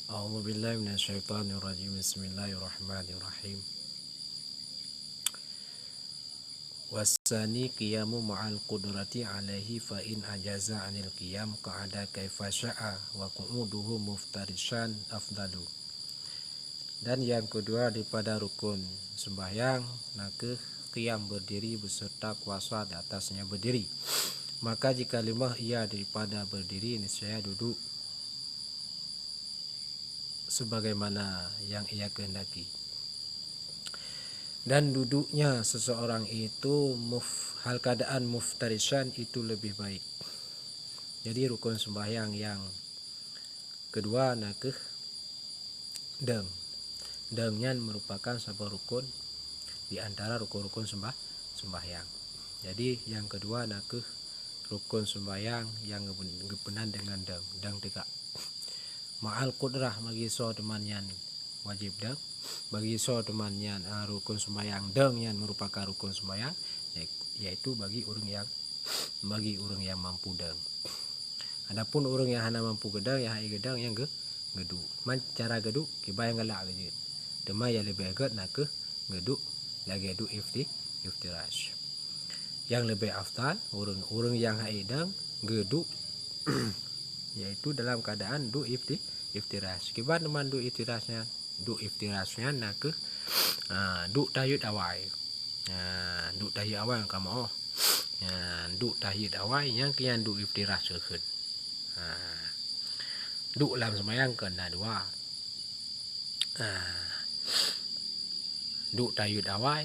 A'udzu billahi minasyaitonir rajim. Bismillahirrahmanirrahim. Wasani qiyamu ma'al qudrati alaihi fa in ajaza 'anil qiyam qa'ada kaifa sya'a wa qu'uduhu muftarishan afdalu. Dan yang kedua daripada rukun sembahyang nakeh qiyam berdiri beserta kuasa di atasnya berdiri. Maka jika lemah ia daripada berdiri niscaya duduk sebagaimana yang ia kehendaki. Dan duduknya seseorang itu hal keadaan muftarishan itu lebih baik. Jadi rukun sembahyang yang kedua nakeh deng. Dengnya merupakan sebuah rukun di antara rukun-rukun sembahyang. Jadi yang kedua nakeh rukun sembahyang yang gepenan dengan deng tegak. Ma'al qudrah bagi so temannya wajib deng. Bagi so temannya rukun sembahyang deng yang merupakan rukun sembahyang yaitu bagi orang yang mampu deng. Adapun orang yang hana mampu gedang yang hai gedang yang gedu. Man cara gedu kibayang galak je. Dema yang lebih agak nak ke gedu lagi gedu iftirash. Yang lebih afdal orang yang hai deng gedu yaitu dalam keadaan du iftirash. Kiban teman du iftirashnya nak ke du tahyud awal. Du tahyud awal kamu du tahyud awal yang kian du iftirash sekut. Du làm sembahyang kena dua. Du tahyud awal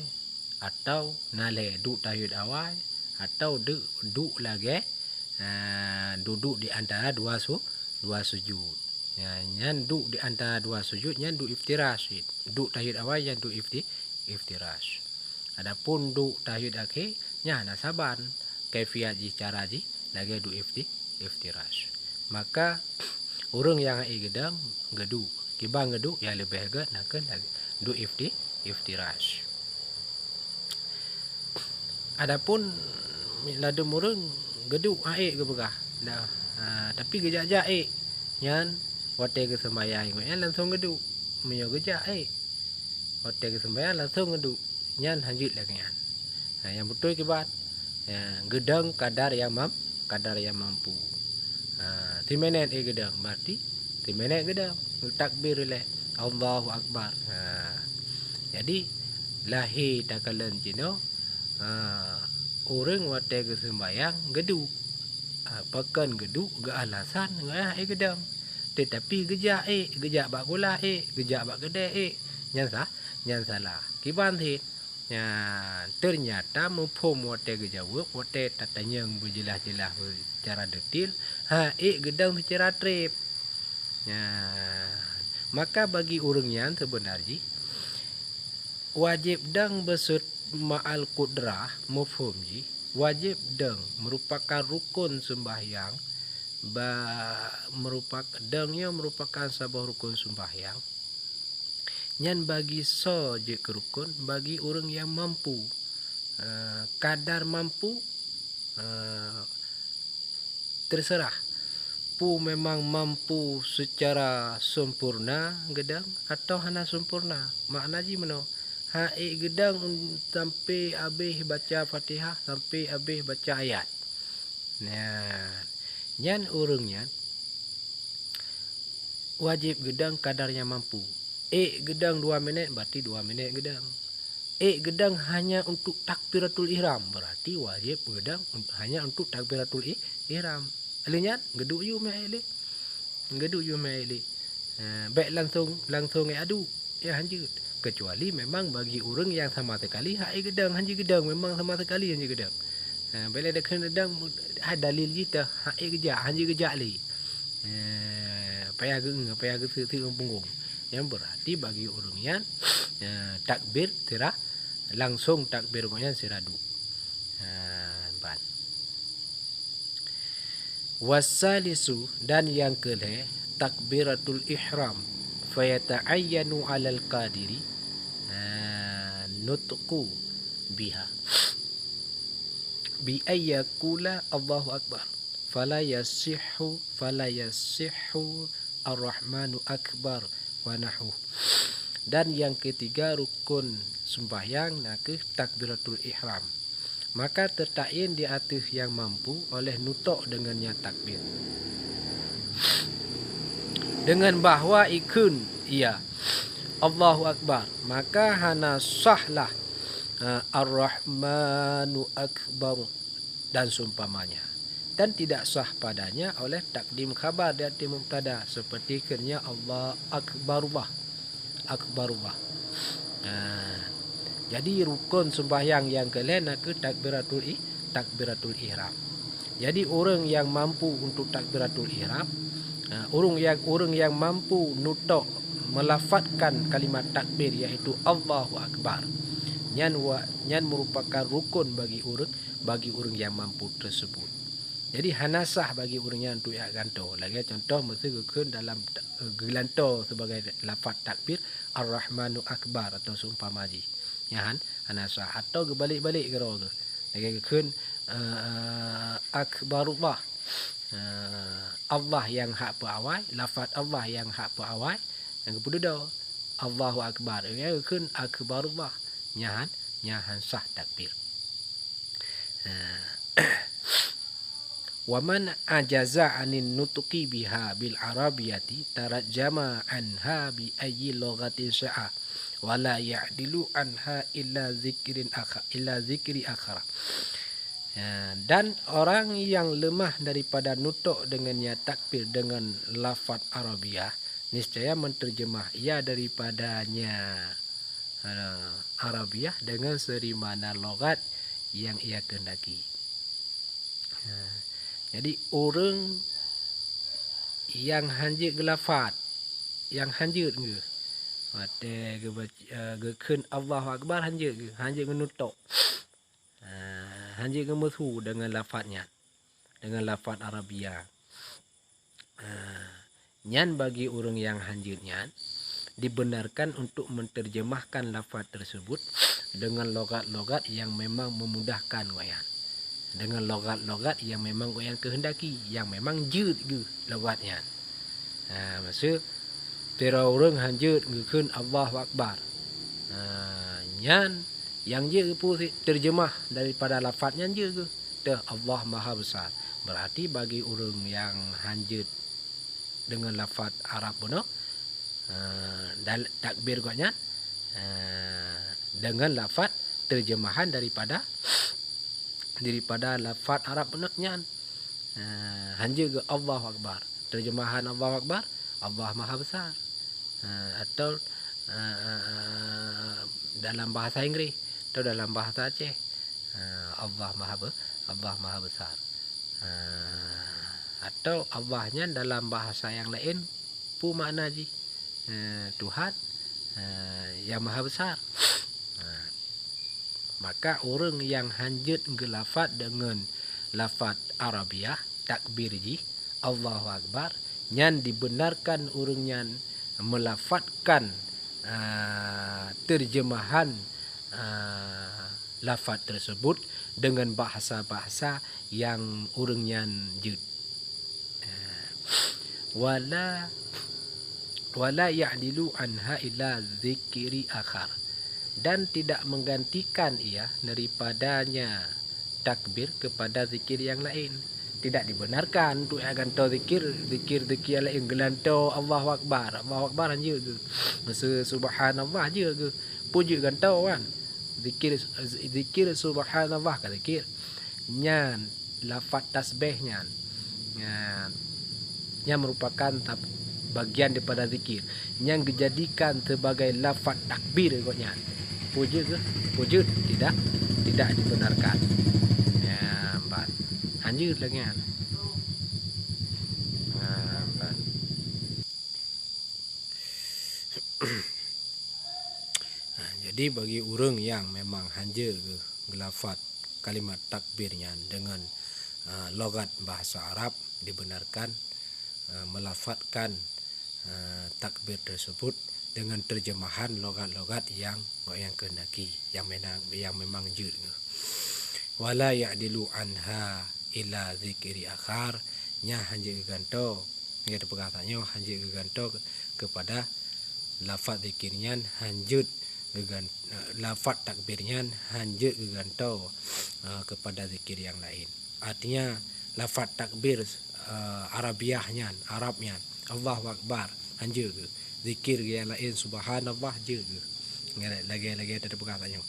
atau nale du tahyud awal atau du lagi duduk di antara dua sujud. Nyan du di antara dua sujud nyan du iftirash. Du tahyud awal yang du iftirash. Adapun du tahyud akhir nya nasaban kaifiat ji cara ji lagi du iftirash. Maka orang yang ai gedang gedu kibang gedu ya lebih agak nak lagi du iftirash. Adapun ladum orang gedu ai ke begah dah tapi gejak-jak ai nyan wate ke sembahyang nyan langsung gedu menyo gejak ai wate ke sembahyang langsung gedu nyan hanjit lagi nyan. Yang betul kibat gedang kadar yang mampu. Timenet gedang berarti timenet gedang takbir le Allahu akbar. Jadi lahir takalan jino orang wate ke sembahyang gedu. Pakan gedu ke alasan ngah gedang. Tetapi gejak bak gula gejak bak gede nyan salah. Kiban thi ternyata mempom wate gejawab wate tatanyang berjelas-jelas secara detail gedang secara trip. Maka bagi orang yang sebenarnya wajib dang besut ma'al qudrah mafhum ji wajib dang merupakan rukun sembahyang merupakan sebuah rukun sembahyang nyan bagi so je kerukun bagi orang yang mampu kadar mampu terserah pu memang mampu secara sempurna gedang atau hana sempurna makna ji meno gedang sampai habis baca Fatihah sampai habis baca ayat. Nyan orangnya wajib gedang kadarnya mampu. Gedang 2 minit berarti 2 minit gedang. Gedang hanya untuk takbiratul ihram berarti wajib gedang hanya untuk takbiratul ihram. Alinya geduk you mai le. Baik langsung adu ya hanjut. Kecuali memang bagi orang yang sama sekali gedang hanji gedang memang sama sekali hanji gedang. Bila ada gedang dalil kita gejak hanji gejak le. Payah punggung. Yang berarti bagi orang yang takbir tira langsung takbir yang siradu. Wasalisu dan yang kelih takbiratul ihram fayata'ayyanu 'alal qadiri nutqu biha bi ayyakula Allahu akbar fala yasihhu Ar-Rahmanu Akbar wa nahu. Dan yang ketiga rukun sembahyang nakeh takbiratul ihram. Maka tertain di atas yang mampu oleh nutuk dengannya takbir. Dengan bahawa ikun ia Allahu Akbar, maka hana sahlah Ar-Rahmanu Akbar dan seumpamanya. Dan tidak sah padanya oleh takdim khabar dan mubtada seperti kernya Allah Akbarullah. Akbarullah. Jadi rukun sembahyang yang kalian nak takbiratul ihram. Jadi orang yang mampu untuk takbiratul ihram, orang yang mampu nutuk melafazkan kalimat takbir iaitu Allahu Akbar. Nyan merupakan rukun bagi orang yang mampu tersebut. Jadi hanasah bagi orangnya untuk ganto. Lagi contoh mesti gukun dalam gelanto sebagai lafaz takbir Ar-Rahmanu Akbar atau seumpama ji. Ya hanasah atau gebalik-balik kero tu. Lagi gukun Akbarullah. Allah yang hak peawai, lafaz Allah yang hak peawai. Yang kedua Allahu Akbar. Ya gukun Akbarullah. Nyahan sah takbir. Waman ajaza anin nutuki biha bil arabiyati tarajjama anha bi ayyi lughatin sya'a wala ya'dilu anha illa zikri akhara. Dan orang yang lemah daripada nutuk dengannya takbir dengan lafaz Arabiah niscaya menterjemah ia daripadanya Arabiah dengan serimana logat yang ia kehendaki. Jadi orang yang hanjit gelafat, yang hanjit ke, mata ke kun Allahu Akbar hanjit ke, hanjit menutuk, hanjit kemusu dengan lafaznya, dengan lafaz Arabia. Nyan bagi orang yang hanjitnya dibenarkan untuk menterjemahkan lafaz tersebut dengan logat-logat yang memang memudahkan goyan. Dengan logat-logat yang memang yang kehendaki, yang memang jut ke logatnya. Maksud tera orang hanjut ngekun Allahu Akbar. Nyan yang je pun terjemah daripada lafaznya je ke. Dah Allah Maha Besar. Berarti bagi orang yang hanjut dengan lafaz Arab pun takbir gonya dengan lafaz terjemahan daripada lafaz Arab benaknya hanya ke Allahu Akbar. Terjemahan Allahu Akbar, Allah Maha Besar. Atau dalam bahasa Inggeris atau dalam bahasa Aceh Allah Maha Besar. Atau Allahnya dalam bahasa yang lain pun makna ji Tuhan yang Maha Besar. Maka orang yang hanjut gelafat dengan lafaz Arabiah takbir ji Allahu Akbar nyan dibenarkan orang nyan melafazkan terjemahan lafaz tersebut dengan bahasa-bahasa yang orang nyan jut. Wala ya'dilu anha illa zikri akhar. Dan tidak menggantikan ia daripadanya takbir kepada zikir yang lain. Tidak dibenarkan untuk ganto zikir yang lain gelanto Allahu Akbar. Allahu Akbar aja ke. Masa subhanallah aja ke. Puji ganto kan. Zikir subhanallah ka zikir. Nyan lafaz tasbihnya. Yang merupakan bagian daripada zikir yang dijadikan sebagai lafaz takbir koknya. Puji ke? Puji tidak dibenarkan. Ya, empat. Hanjut lagi kan. Empat. Jadi bagi orang yang memang hanjut ke lafaz kalimat takbirnya dengan logat bahasa Arab dibenarkan melafazkan takbir tersebut dengan terjemahan logat-logat yang kehendaki, yang memang jud. Wala ya'dilu anha illa zikri akhar nya hanya ganto Dia perkataannya hanjut geganto kepada lafaz zikirnya hanjut lafaz takbirnya hanjut geganto kepada zikir yang lain. Artinya lafaz takbir Arabiahnya, Arabnya Allahu Akbar hanjut ke zikir yang lain subhanallah je ke. Lagi ada perkataannya.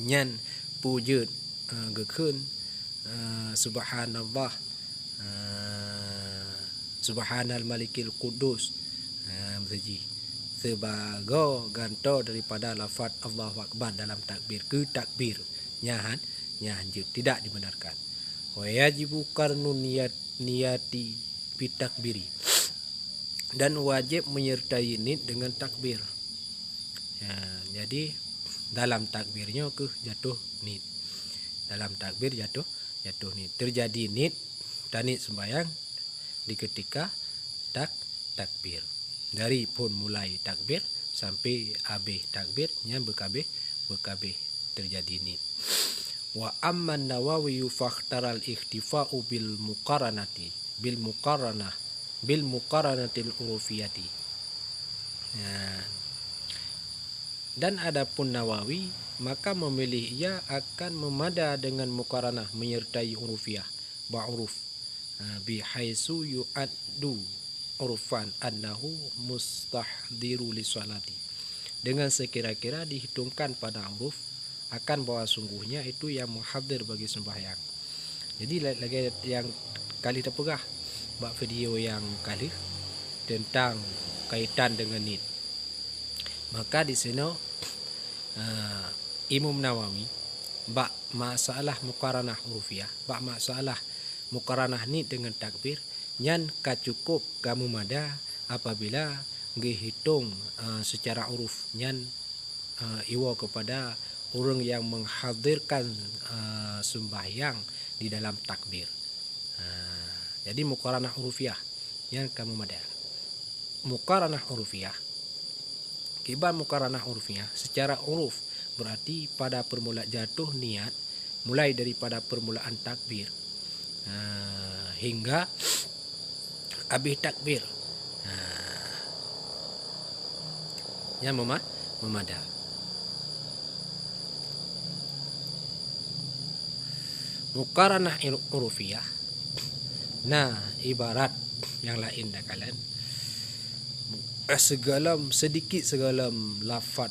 Nyan puja gekun subhanallah subhanal malikil qudus sebagai ganto daripada lafaz Allahu Akbar dalam takbir ke takbir nyahan hanjut tidak dibenarkan. Wa yajibu qarnun niyati bitakbiri, dan wajib menyertai nit dengan takbir. Ya, jadi dalam takbirnya ke jatuh nit. Dalam takbir jatuh nit. Terjadi nit dan nit sembahyang di ketika takbir. Dari pun mulai takbir sampai habis takbirnya bekabeh terjadi nit. Wa amma Nawawi fakhtaral ikhtifa'u bil muqaranatil urufiyati. Dan adapun Nawawi maka memilih ia akan memada dengan muqaranah menyertai urufiyah ba'uruf bihaisu yu'addu urufan annahu mustahdiru li salati, dengan sekira-kira dihitungkan pada uruf akan bahwa sungguhnya itu yang muhadir bagi sembahyang. Jadi lagi yang kali terpegah bak video yang kali tentang kaitan dengan nit. Maka di sini Imam Nawawi bak masalah muqaranah urufiyah, bak masalah muqaranah nit dengan takbir nyan kacukup kamu mada apabila dihitung secara uruf nyan iwa kepada orang yang menghadirkan sembahyang di dalam takbir. Jadi muqaranah urufiyah yang kamu mada. Muqaranah urufiyah, kibar muqaranah urufiyah secara uruf berarti pada permulaan jatuh niat mulai daripada permulaan takbir hingga habis takbir. Yang memada. Muqaranah urufiyah. Nah, ibarat yang lain dah kalian. Sedikit lafaz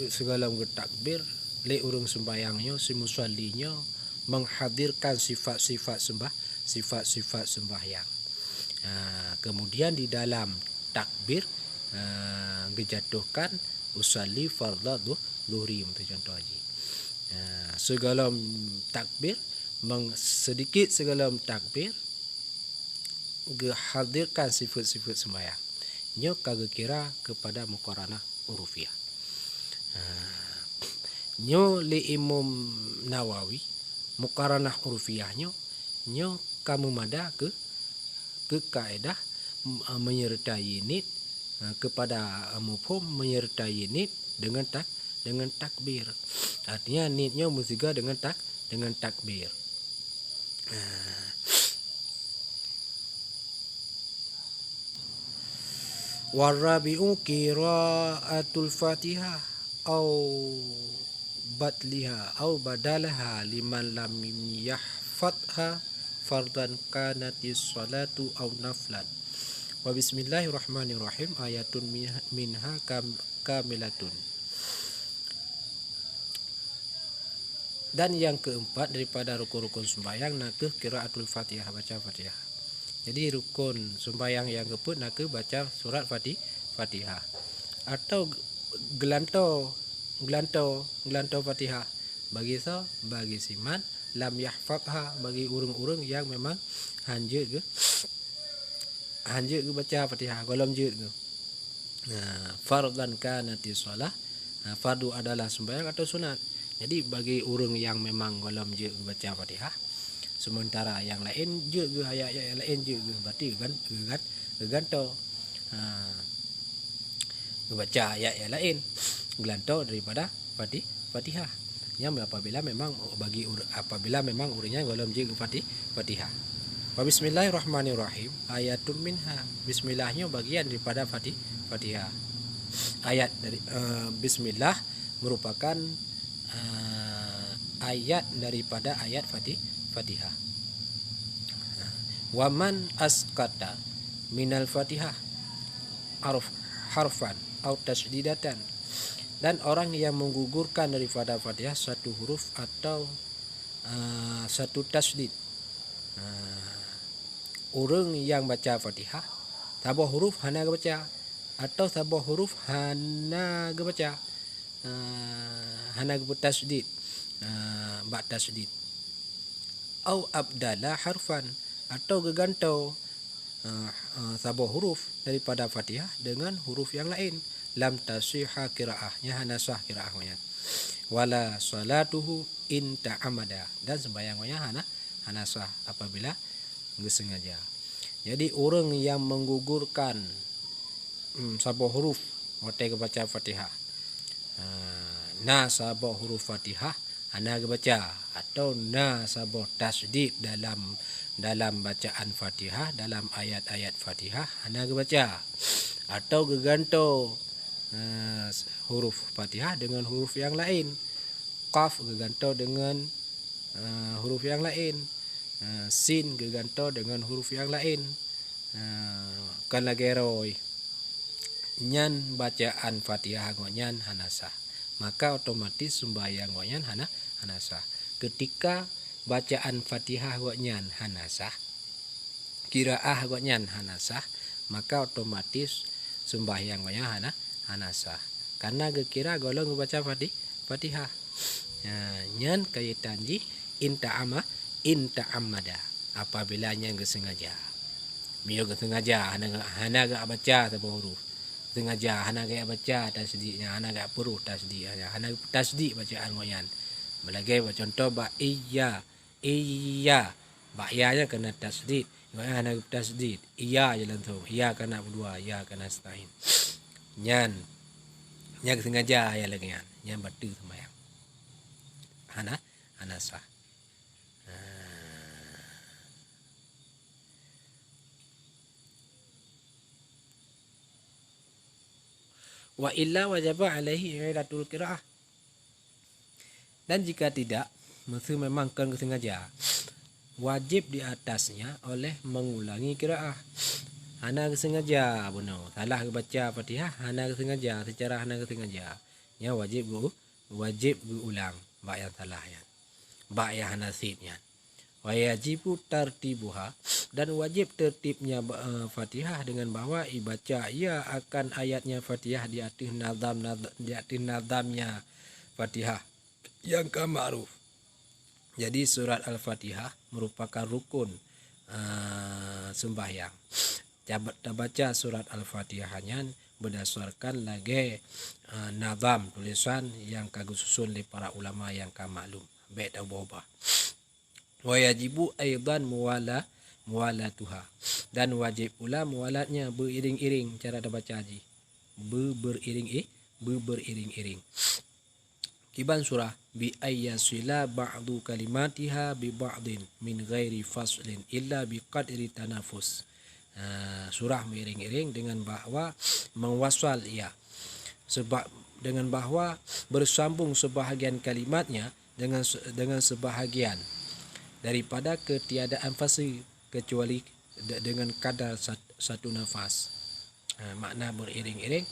segala takbir le urang sembayangnya si musallinya menghadirkan sifat-sifat sembahyang. Kemudian di dalam takbir dijatuhkan usalli fardhu dhuhri untuk contoh haji. Segala takbir sedikit takbir hadirkan sifat-sifat sembahyang. Nyo kagak kira kepada muqaranah urufiyah. Nyo li Imam Nawawi muqaranah urufiyahnya nyo kamu mada ke kaedah menyertai nit kepada mufhum menyertai nit dengan takbir. Artinya nitnya mesti dengan takbir. Warabi'u qira'atul Fatihah au batliha au badalaha liman lam yahfadha fardan kanatis salatu au naflan. Wa bismillahirrahmanirrahim ayatun minha kamilatun. Dan yang keempat daripada rukun-rukun sembahyang nakeh qiraatul Fatihah, baca Fatihah. Jadi rukun sembahyang yang keempat nakeh baca surat Fatihah atau gelanto Fatihah bagi siman lam yahfadha bagi urang-urang yang memang hanjut ke baca Fatihah golom jut ke. Fardan kanati shalah, fardu adalah sembahyang atau sunat. Jadi bagi orang yang memang golom jut baca Fatihah, sementara yang lain jut ke ayat yang lain jut ke, berarti ganto baca ayat yang lain gelanto daripada Fatihah. Yang apabila memang orangnya golom jut ke Fatihah. Wa bismillahirrahmanirrahim ayatun minha. Bismillahnya bagian daripada Fatihah. Ayat dari bismillah merupakan ayat daripada ayat Fatihah. Waman asqata minal Fatihah harfan atau tasydidatan, dan orang yang menggugurkan daripada Fatihah satu huruf atau satu tasydid. Orang yang baca Fatihah sabah huruf hana baca, atau sabah huruf hana baca, hana tasydid, ba tasydid, au abdala harfan, atau gegantau sabah huruf daripada Fatihah dengan huruf yang lain, lam tasihha qiraahnya, hana sah qiraahnya. Wala salatuhu in ta'amada, dan sembahyangnya hana sah apabila sengaja. Jadi orang yang menggugurkan sabah huruf waktu baca Fatihah, na sabah huruf Fatihah hana baca, atau na sabah tasydid dalam bacaan Fatihah, dalam ayat-ayat Fatihah hana baca, atau geganto huruf Fatihah dengan huruf yang lain, qaf geganto dengan huruf yang lain, sin geganto dengan huruf yang lain, kan lageroi nyan bacaan Fatihah ngonyan hana sah, maka otomatis sembahyang ngonyan hana sah. Ketika bacaan Fatihah ngonyan hana sah, qiraah ngonyan hana sah, maka otomatis sembahyang ngonyan hana sah, karena gekira golong baca Fatihah. Nyan kaitanji inta amada, apabila yang sengaja. Mio sengaja hana gak baca sabah huruf, sengaja hana gak baca tasdidnya, hana gak puruh tasdidnya, hana tasdid bacaan ngoyan. Melagi contoh ba iya ba iyanya kena tasdid, ngoyan hana tasdid, iya je langsung, iya kena berdua, iya kena setain. Nyan sengaja ya lagi nyan batu sembahyang hana sah. Wa illa wajaba alaihi i'adatul qiraah, dan jika tidak, mesti memang kan sengaja, wajib di atasnya oleh mengulangi qiraah. Hana sengaja benar salah baca Fatihah, hana sengaja secara hana sengaja, ya wajib ulang ba yang salah ya, ba yang hana sibnya. Wa yajibu tartibuha, dan wajib tertibnya Fatihah dengan bahwa ibaca ia akan ayatnya Fatihah di atas nadamnya Fatihah yang ma'ruf. Jadi surat Al-Fatihah merupakan rukun sembahyang. Baca surat Al-Fatihahnya berdasarkan lagi nadam tulisan yang kagus susun oleh para ulama yang maklum baik atau berubah. Wa yajibu aidan muwalatuha, dan wajib pula muwalatnya beriring-iring cara baca haji, beriring-iring. Kiban surah bi ayyasila ba'du kalimatiha bi ba'din min ghairi faslin illa bi qadri tanafus. Surah beriring-iring dengan bahwa mewasal ia, sebab dengan bahwa bersambung sebahagian kalimatnya dengan sebahagian daripada ketiadaan fasa, kecuali dengan kadar satu nafas. Makna beriring-iring,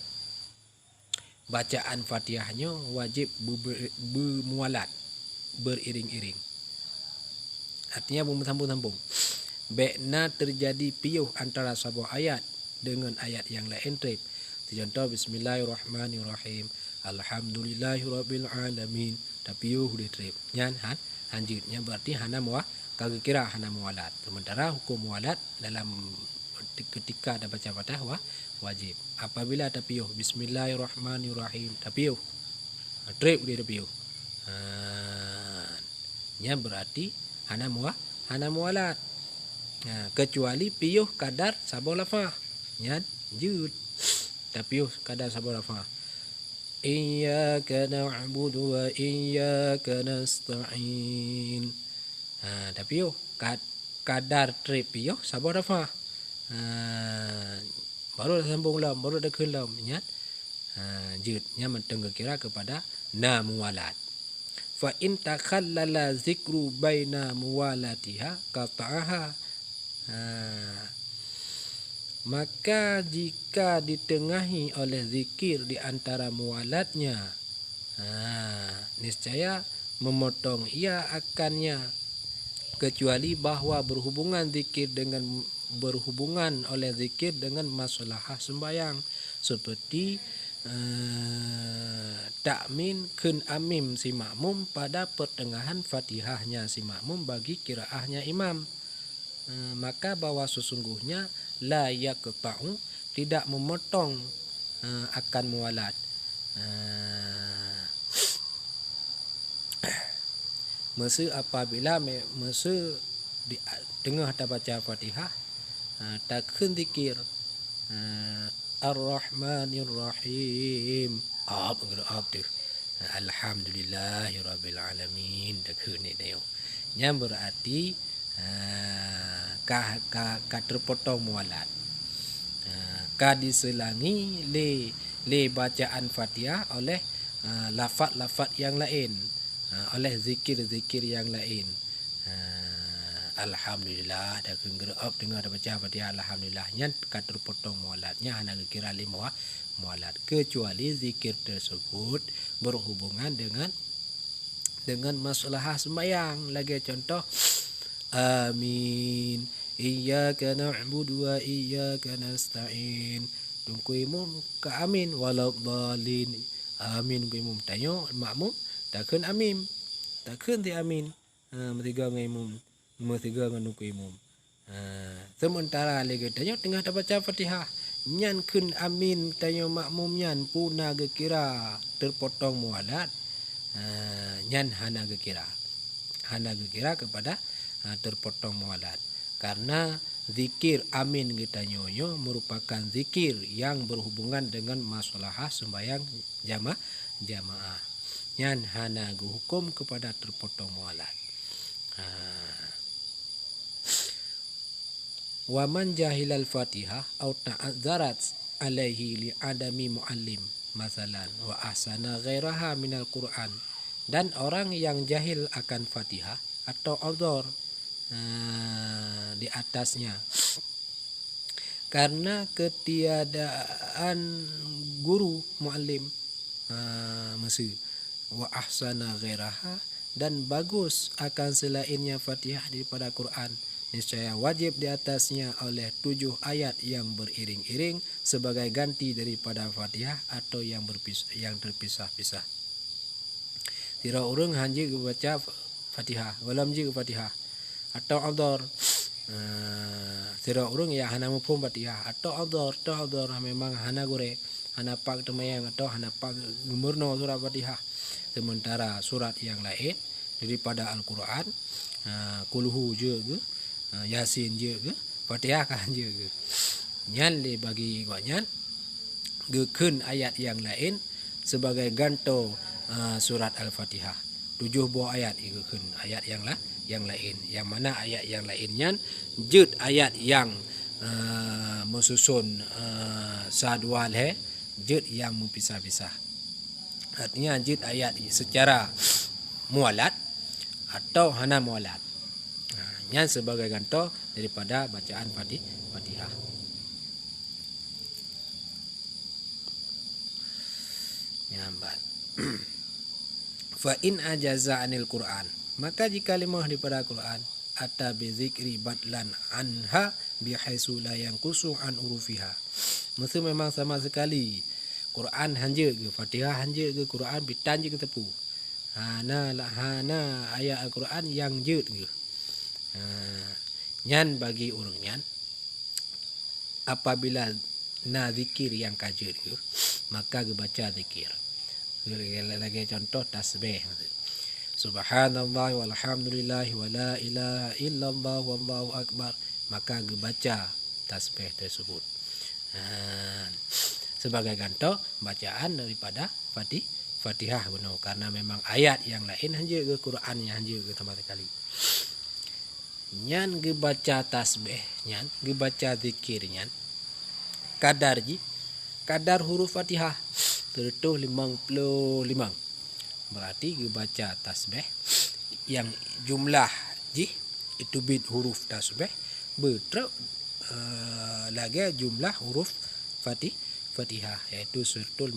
bacaan Fatihahnya wajib bermualat, beriring-iring. Artinya bersambung-sambung. Bekna terjadi piuh antara sebuah ayat dengan ayat yang lain trip. Contoh bismillahirrahmanirrahim, alhamdulillahirabbil alamin, tapi piuh di trip. Nyan hanjutnya berarti hana kagak kira hana mualat. Sementara hukum mualat dalam ketika ada baca Fatihah wajib. Apabila ada piuh bismillahirrahmanirrahim, tapi piuh trip dia piuh, nya berarti hana mualat. Kecuali piuh kadar sabah lafaz nya jud, tapi piuh kadar sabah lafaz. Iyyaka na'budu wa iyyaka nasta'in. Tapi kadar trip yo sabar apa baru dah sambung lam baru dah kelam ingat judnya mentengah kira kepada na muwalat fa in takhallala zikru baina muwalatiha qata'aha maka jika ditengahi oleh zikir di antara muwalatnya niscaya memotong ia akannya kecuali bahwa berhubungan oleh zikir dengan maslahah sembahyang seperti takmin kun amim si makmum pada pertengahan Fatihahnya si makmum bagi qiraahnya imam maka bahwa sesungguhnya la yaqta'u tidak memotong akan muwalat masa apabila masa di tengah dah baca Fatihah takkan zikir Ar-Rahmanir Rahim tu Alhamdulillahirabbil alamin takkan ni dia yang berarti ka terpotong muwalat ka diselangi le bacaan Fatihah oleh lafaz-lafaz yang lain oleh zikir-zikir yang lain Alhamdulillah dah gerap dengar dah baca Fatihah alhamdulillah nya ka terpotong muwalatnya hanya kira 5 muwalat kecuali zikir tersebut berhubungan dengan maslahah sembahyang lagi contoh amin iyyaka na'budu wa iyyaka nasta'in tungku imam ka amin waladhdallin amin ku imam tanya makmum takkan amin takkan ti amin metiga dengan imam metiga dengan ku imam sementara lagi tanya tengah dah baca Fatihah nyan kun amin tanya makmum nyan puna gekira terpotong muwalat nyan hana gekira kepada terpotong muwalat karena zikir amin kita nyoyo merupakan zikir yang berhubungan dengan maslahah sembahyang jamaah nyan hana hukum kepada terpotong muwalat wa man jahilal Fatihah au ta'azzarat alaihi li adami muallim masalan wa ahsana ghairaha minal Qur'an dan orang yang jahil akan Fatihah atau adzar di atasnya karena ketiadaan guru muallim mesti wa ahsana ghairaha dan bagus akan selainnya Fatihah daripada Quran niscaya wajib di atasnya oleh 7 ayat yang beriring-iring sebagai ganti daripada Fatihah atau yang terpisah-pisah. Tira urang hanji baca Fatihah, walam ji Fatihah atau adzar tira urang ya hana mufhum Fatihah atau adzar memang hana gore hana pak temayang atau hana pak gumurno surat Fatihah sementara surat yang lain daripada Al-Quran kulhu je ke Yasin je ke Fatihah kan je ke nyan le bagi nyan gekeun ayat yang lain sebagai ganto surat Al-Fatihah 7 buah ayat gekeun ayat yang lain yang mana ayat yang lainnya jud ayat yang mesusun sadwal jud yang mempisah-pisah artinya jud ayat secara mualat atau hana mualat yang sebagai ganto daripada bacaan Fatihah. Nyambat. Fa in ajaza anil Quran maka jika lemah daripada Quran ata bi zikri badlan anha bihaisu la yanqusu an urufiha mesti memang sama sekali Quran hanja ke Fatihah hanja ke Quran bitan je ke tepu hana ayat Al-Quran yang jeut ke nyan bagi urang nyan apabila na zikir yang kajut ke maka ge baca zikir lagi contoh tasbih subhanallah walhamdulillah wala ilaha illallah wallahu akbar maka ge baca tasbih tersebut sebagai contoh bacaan daripada Fatihah benar karena memang ayat yang lain hanya ke Quran yang hanya ke sama sekali nyan ge baca tasbih nyan ge baca zikir nyan kadar huruf Fatihah tertuh 55. Berarti ge baca tasbih yang jumlah itu bit huruf tasbih betruk lagi jumlah huruf Fatihah yaitu 55.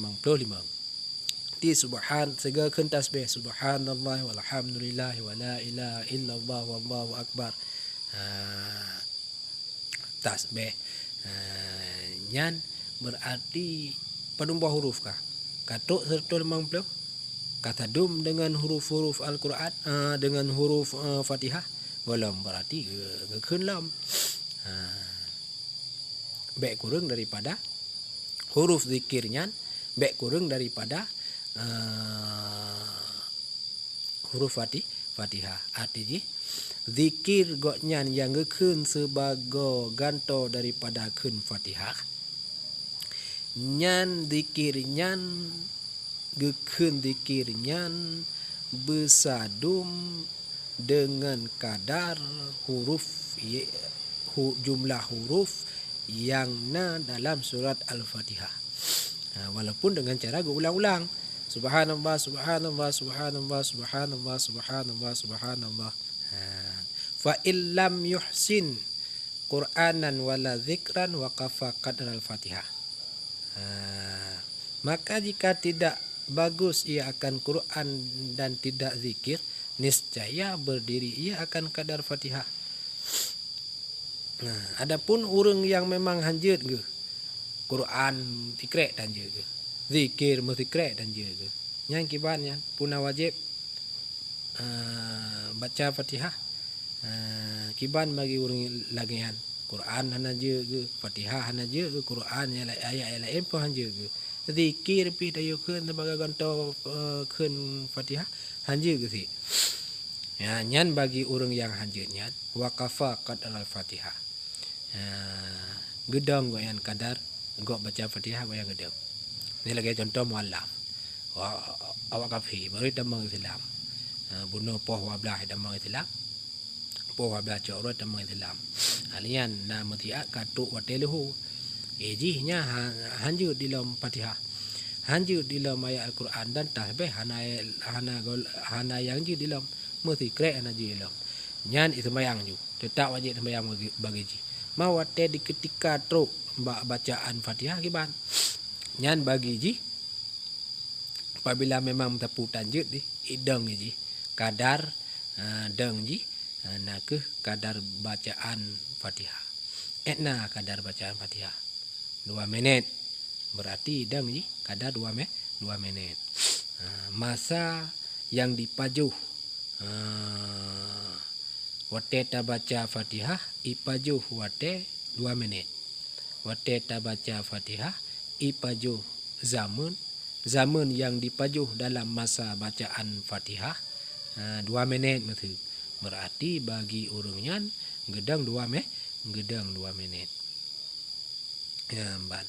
Ti subhan segakeun tasbih subhanallah walhamdulillah wala ilaha illallah wallahu akbar. Tasbih nyan berarti penumbah huruf kah katuk 150 kata dum dengan huruf-huruf Al-Quran dengan huruf Fatihah belum berarti gekeun lam baik kurang daripada huruf zikirnya baik kurang daripada huruf Fatihah. Artinya zikir goknyan yang gekeun sebagai ganto daripada keun Fatihah nyan zikir nyan gekeun zikir nyan besadum dengan kadar huruf jumlah huruf yang dalam surat Al-Fatihah. Walaupun dengan cara ulang-ulang subhanallah subhanallah subhanallah subhanallah subhanallah subhanallah. Fa illam yuhsin Qur'anan wala zikran waqafa qadar al-Fatihah. Maka jika tidak bagus ia akan Quran dan tidak zikir, niscaya berdiri ia akan kadar Fatihah. Adapun orang yang memang hanjut ke Quran tikrek dan je ke zikir mutikrek dan je ke yang kibannya puna wajib baca Fatihah kiban bagi orang lagian Quran hana je ke Fatihah hana je ke Quran ayat lain pun hana je ke zikir pi dayu keun sebagai ganto keun Fatihah hana je ke si nyan bagi orang yang hanjut nyan waqafa qad al-Fatihah gedang goyan kadar gok baca Fatihah goyan gedang. Ini lagi contoh muallaf awak kafi baru damang Islam bunuh poh wablah damang Islam poh wablah corot damang Islam alian nama tiak katuk wateluhu ejihnya hanjut di dalam Fatihah hanjut di dalam ayat Al-Quran dan tasbih hana yang ji di dalam mesti krek hana ji di dalam nyan itu mayang ju tetap wajib sembahyang bagi ji mawate di ketika truk bacaan Fatihah kiban nyan bagi ji apabila memang tepu tanjut di ideng ji kadar deng ji nak ke kadar bacaan Fatihah etna kadar bacaan Fatihah 2 minit berarti ideng ji kadar 2 menit masa yang dipajuh wate ta baca Fatihah ipajuh wate 2 menit. Wate ta baca Fatihah ipajuh zaman yang dipajuh dalam masa bacaan Fatihah 2 menit mesti. Berarti bagi orangnya gedang 2 menit. Ban.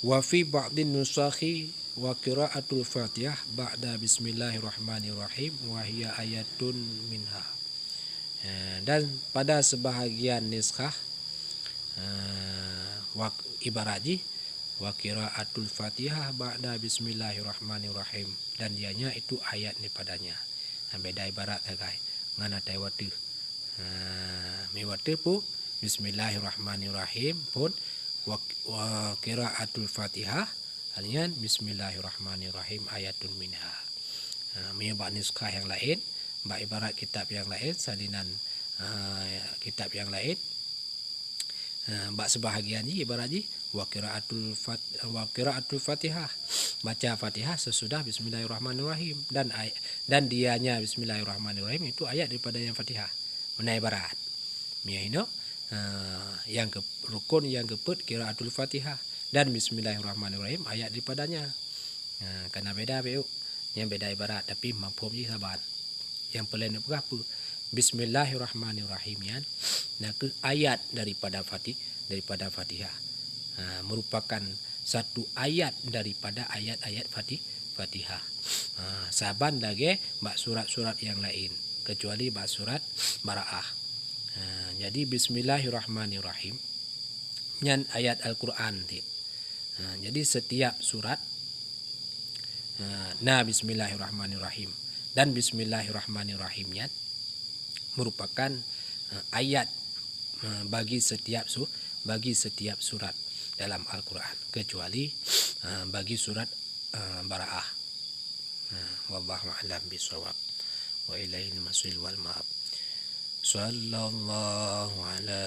Wa fi ba'din nusakhi wa qira'atul Fatihah ba'da bismillahirrahmanirrahim wa hiya ayatun minha. Dan pada sebahagian niskah ibaraji wa qiraatul Fatihah ba'da bismillahirrahmanirrahim dan dianya itu ayat ni padanya. Beda ibarat guys. Ngana tai watu. Mi watu pu bismillahirrahmanirrahim pun wa qiraatul Fatihah alian bismillahirrahmanirrahim ayatun minha. Mi ba niskah yang lain mbak ibarat kitab yang lain salinan kitab yang lain mbak sebahagian ni ibarat ni wa qiraatul Fatihah baca Fatihah sesudah bismillahirrahmanirrahim dan dianya bismillahirrahmanirrahim itu ayat daripada yang Fatihah menai barat miahino yang ke rukun yang keput qiraatul Fatihah dan bismillahirrahmanirrahim ayat daripadanya karena beda beuk yang beda ibarat tapi mafhum je saban yang paling apa bismillahirrahmanirrahim yan nah ke ayat daripada Fatihah merupakan satu ayat daripada ayat-ayat Fatihah saban lagi mbak surat-surat yang lain kecuali surat Bara'ah. Jadi bismillahirrahmanirrahim nyan ayat Al-Qur'an ti. Jadi setiap surat bismillahirrahmanirrahim dan bismillahirrahmanirrahimnya merupakan ayat bagi setiap surat dalam Al-Qur'an kecuali bagi surat Bara'ah. Wallahu a'lam bishawab wa ilaihil masir wal ma'ab. Sallallahu ala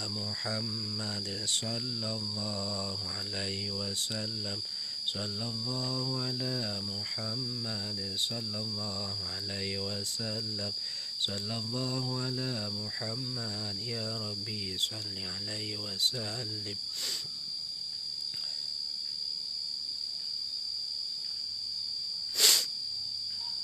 Muhammad sallallahu alaihi wasallam. Sallallahu ala Muhammad sallallahu alaihi wasallam. Sallallahu ala Muhammad ya Rabbi salli alaihi wasallim.